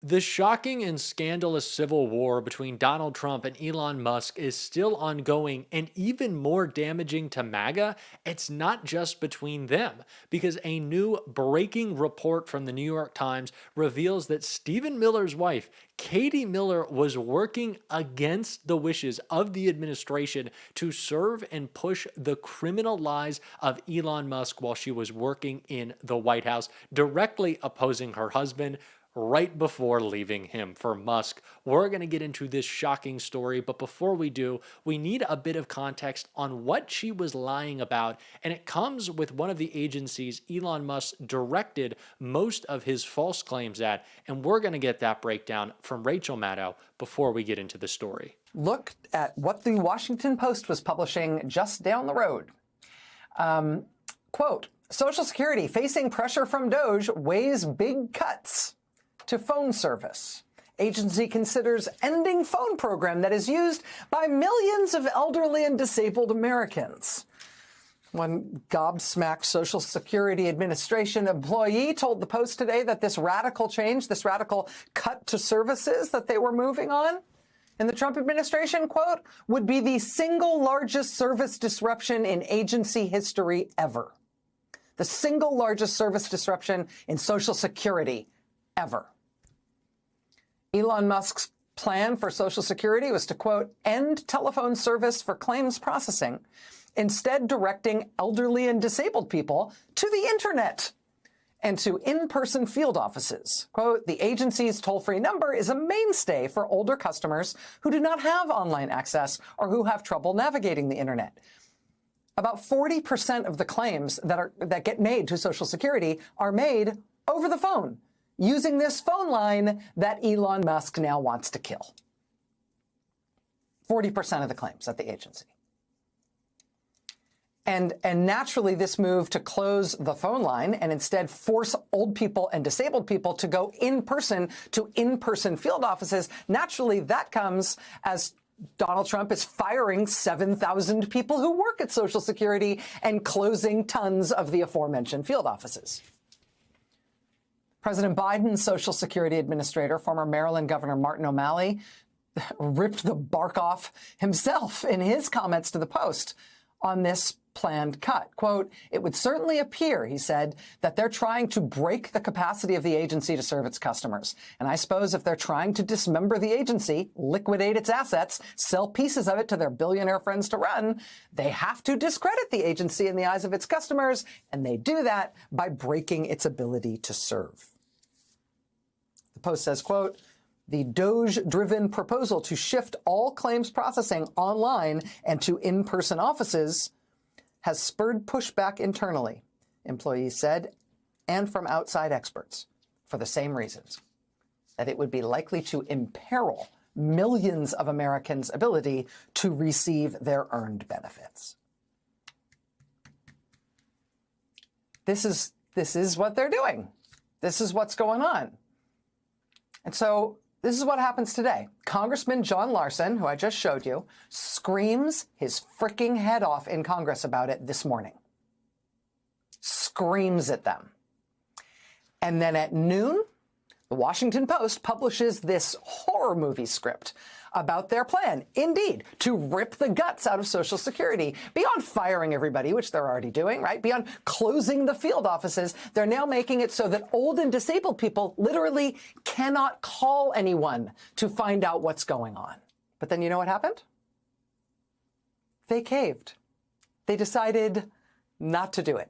The shocking and scandalous civil war between Donald Trump and Elon Musk is still ongoing, and even more damaging to MAGA, it's not just between them, because a new breaking report from the New York Times reveals that Stephen Miller's wife, Katie Miller, was working against the wishes of the administration to serve and push the criminal lies of Elon Musk while she was working in the White House, directly opposing her husband right before leaving him for Musk. We're going to get into this shocking story, but before we do, we need a bit of context on what she was lying about, and it comes with one of the agencies Elon Musk directed most of his false claims at, and we're going to get that breakdown from Rachel Maddow before we get into the story. Look at what the Washington Post was publishing just down the road. Quote, Social Security facing pressure from DOJ weighs big cuts to phone service. Agency considers ending phone program that is used by millions of elderly and disabled Americans. One gobsmacked Social Security Administration employee told the Post today that this radical change, this radical cut to services that they were moving on in the Trump administration, quote, would be the single largest service disruption in agency history ever. The single largest service disruption in Social Security ever. Elon Musk's plan for Social Security was to, quote, end telephone service for claims processing, instead directing elderly and disabled people to the internet and to in-person field offices. Quote, the agency's toll-free number is a mainstay for older customers who do not have online access or who have trouble navigating the internet. About 40% of the claims that get made to Social Security are made over the phone, using this phone line that Elon Musk now wants to kill. 40% of the claims at the agency. And naturally, this move to close the phone line and instead force old people and disabled people to go in person to in-person field offices, naturally that comes as Donald Trump is firing 7,000 people who work at Social Security and closing tons of the aforementioned field offices. President Biden's Social Security Administrator, former Maryland Governor Martin O'Malley, ripped the bark off himself in his comments to the Post on this planned cut. Quote, it would certainly appear, he said, that they're trying to break the capacity of the agency to serve its customers. And I suppose if they're trying to dismember the agency, liquidate its assets, sell pieces of it to their billionaire friends to run, they have to discredit the agency in the eyes of its customers, and they do that by breaking its ability to serve. The Post says, quote, the DOJ-driven proposal to shift all claims processing online and to in-person offices has spurred pushback internally, employees said, and from outside experts, for the same reasons, that it would be likely to imperil millions of Americans' ability to receive their earned benefits. This is what they're doing. This is what's going on. And so this is what happens today. Congressman John Larson, who I just showed you, screams his freaking head off in Congress about it this morning. Screams at them. And then at noon, the Washington Post publishes this horror movie script about their plan, indeed, to rip the guts out of Social Security. Beyond firing everybody, which they're already doing, right? Beyond closing the field offices, they're now making it so that old and disabled people literally cannot call anyone to find out what's going on. But then you know what happened? They caved. They decided not to do it.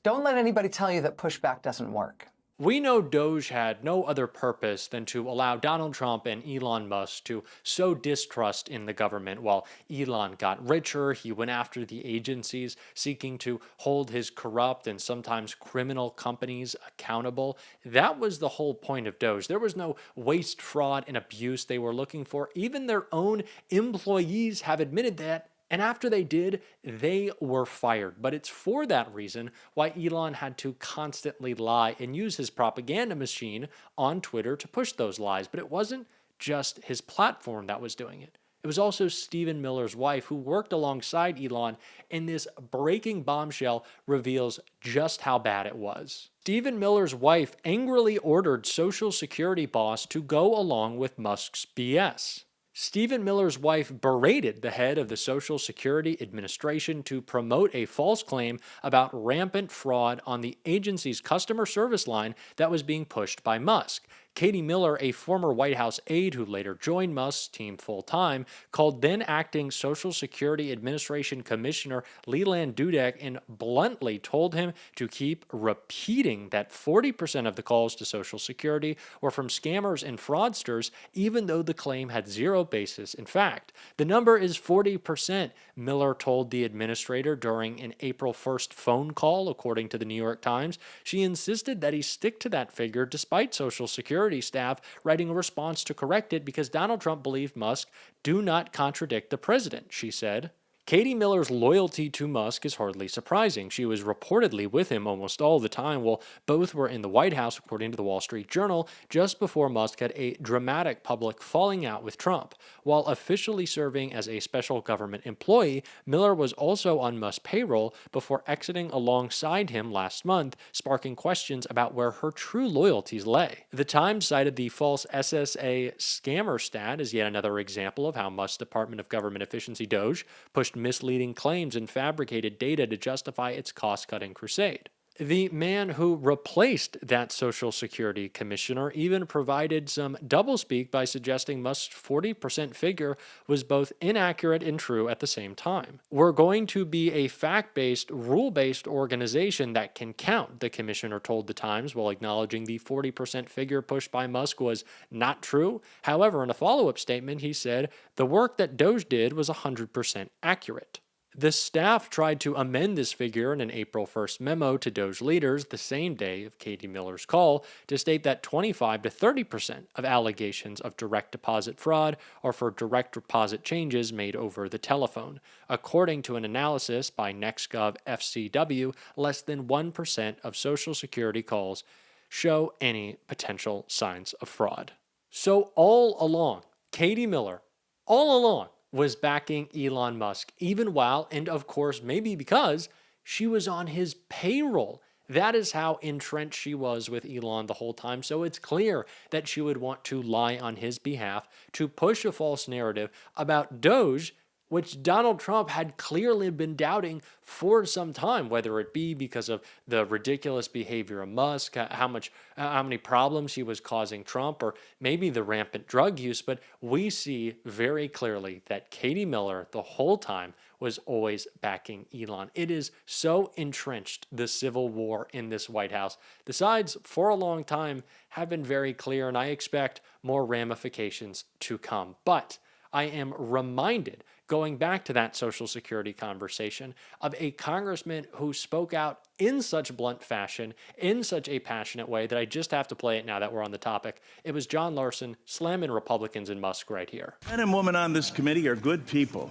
Don't let anybody tell you that pushback doesn't work. We know DOJ had no other purpose than to allow Donald Trump and Elon Musk to sow distrust in the government. While Elon got richer, he went after the agencies, seeking to hold his corrupt and sometimes criminal companies accountable. That was the whole point of DOJ. There was no waste, fraud, and abuse they were looking for. Even their own employees have admitted that. And after they did, they were fired. But it's for that reason why Elon had to constantly lie and use his propaganda machine on Twitter to push those lies. But it wasn't just his platform that was doing it. It was also Stephen Miller's wife who worked alongside Elon, and this breaking bombshell reveals just how bad it was. Stephen Miller's wife angrily ordered Social Security boss to go along with Musk's BS. Stephen Miller's wife berated the head of the Social Security Administration to promote a false claim about rampant fraud on the agency's customer service line that was being pushed by Musk. Katie Miller, a former White House aide who later joined Musk's team full-time, called then-acting Social Security Administration Commissioner Leland Dudek and bluntly told him to keep repeating that 40% of the calls to Social Security were from scammers and fraudsters, even though the claim had zero basis in fact. The number is 40%, Miller told the administrator during an April 1st phone call, according to the New York Times. She insisted that he stick to that figure despite Social Security staff writing a response to correct it because Donald Trump believed Musk do not contradict the president, she said. Katie Miller's loyalty to Musk is hardly surprising. She was reportedly with him almost all the time while both were in the White House, according to the Wall Street Journal, just before Musk had a dramatic public falling out with Trump. While officially serving as a special government employee, Miller was also on Musk's payroll before exiting alongside him last month, sparking questions about where her true loyalties lay. The Times cited the false SSA scammer stat as yet another example of how Musk's Department of Government Efficiency, DOGE, pushed misleading claims and fabricated data to justify its cost-cutting crusade. The man who replaced that Social Security commissioner even provided some doublespeak by suggesting Musk's 40% figure was both inaccurate and true at the same time. We're going to be a fact-based, rule-based organization that can count, the commissioner told the Times while acknowledging the 40% figure pushed by Musk was not true. However, in a follow-up statement, he said the work that Doge did was 100% accurate. The staff tried to amend this figure in an April 1st memo to Doge leaders the same day of Katie Miller's call to state that 25 to 30% of allegations of direct deposit fraud are for direct deposit changes made over the telephone. According to an analysis by NextGov FCW, less than 1% of Social Security calls show any potential signs of fraud. So all along, Katie Miller, all along, was backing Elon Musk, even while, and of course, maybe because, she was on his payroll. That is how entrenched she was with Elon the whole time, so it's clear that she would want to lie on his behalf to push a false narrative about Doge, which Donald Trump had clearly been doubting for some time, whether it be because of the ridiculous behavior of Musk, how many problems he was causing Trump, or maybe the rampant drug use. But we see very clearly that Katie Miller the whole time was always backing Elon. It is so entrenched, the civil war in this White House. The sides for a long time have been very clear, and I expect more ramifications to come. But I am reminded, going back to that Social Security conversation, of a congressman who spoke out in such blunt fashion, in such a passionate way, that I just have to play it now that we're on the topic. It was John Larson slamming Republicans and Musk right here. Men and women on this committee are good people.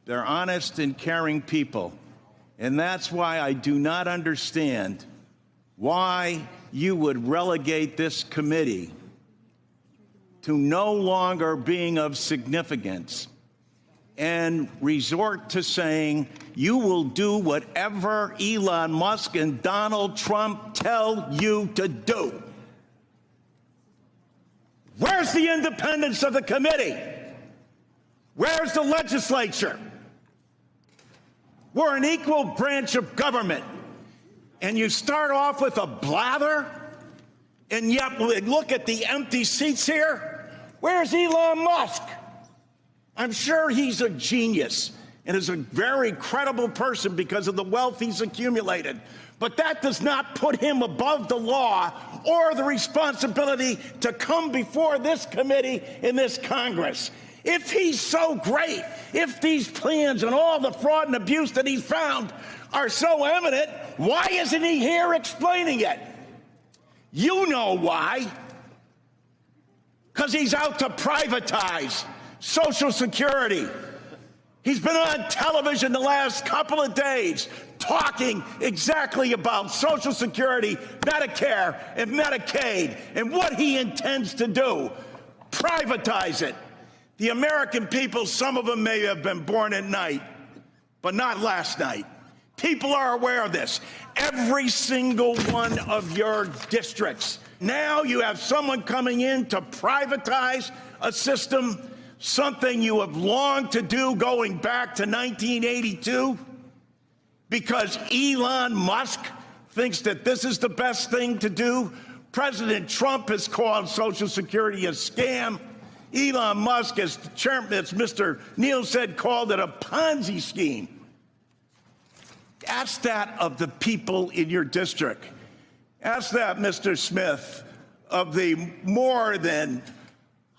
They're honest and caring people. And that's why I do not understand why you would relegate this committee to no longer being of significance and resort to saying you will do whatever Elon Musk and Donald Trump tell you to do. Where's the independence of the committee? Where's the legislature? We're an equal branch of government. And you start off with a blather, and yet look at the empty seats here. Where's Elon Musk? I'm sure he's a genius and is a very credible person because of the wealth he's accumulated. But that does not put him above the law or the responsibility to come before this committee in this Congress. If he's so great, if these plans and all the fraud and abuse that he's found are so evident, why isn't he here explaining it? You know why. Because he's out to privatize Social Security. He's been on television the last couple of days talking exactly about Social Security, Medicare, and Medicaid, and what he intends to do. Privatize it. The American people, some of them may have been born at night, but not last night. People are aware of this. Every single one of your districts. Now you have someone coming in to privatize a system, something you have longed to do going back to 1982, because Elon Musk thinks that this is the best thing to do. President Trump has called Social Security a scam. Elon Musk, as the chairman, as Mr. Neal said, called it a Ponzi scheme. Ask that of the people in your district. Ask that, Mr. Smith, of the more than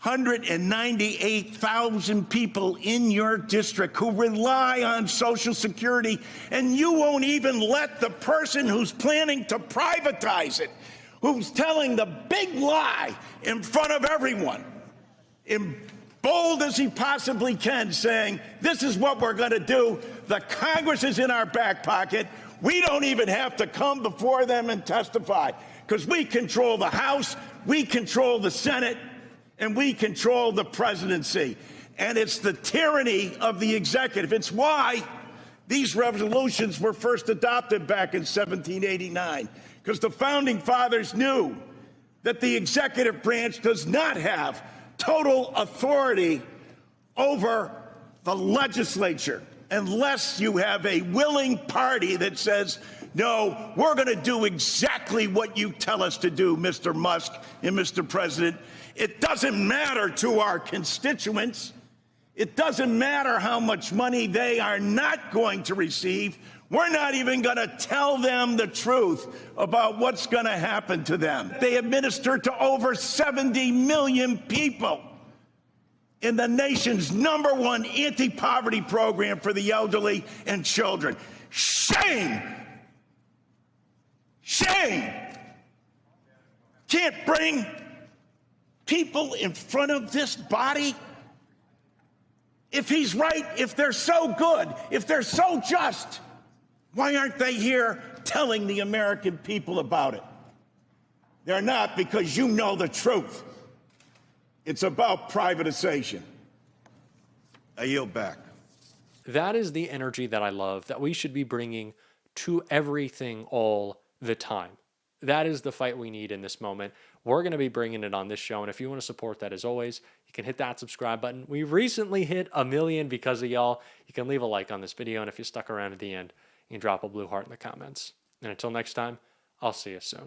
198,000 people in your district who rely on Social Security, and you won't even let the person who's planning to privatize it, who's telling the big lie in front of everyone, in bold as he possibly can, saying, this is what we're going to do. The Congress is in our back pocket. We don't even have to come before them and testify, because we control the House, we control the Senate, and we control the presidency. And it's the tyranny of the executive. It's why these resolutions were first adopted back in 1789, because the founding fathers knew that the executive branch does not have total authority over the legislature unless you have a willing party that says, no, we're going to do exactly what you tell us to do, Mr. Musk and Mr. President. It doesn't matter to our constituents. It doesn't matter how much money they are not going to receive. We're not even going to tell them the truth about what's going to happen to them. They administer to over 70 million people in the nation's #1 anti-poverty program for the elderly and children. Shame! Shame! Can't bring people in front of this body? If he's right, if they're so good, if they're so just, why aren't they here telling the American people about it? They're not, because you know the truth. It's about privatization. I yield back. That is the energy that I love, that we should be bringing to everything all the time. That is the fight we need in this moment. We're going to be bringing it on this show. And if you want to support that, as always, you can hit that subscribe button. We recently hit 1 million because of y'all. You can leave a like on this video. And if you stuck around at the end, you can drop a blue heart in the comments. And until next time, I'll see you soon.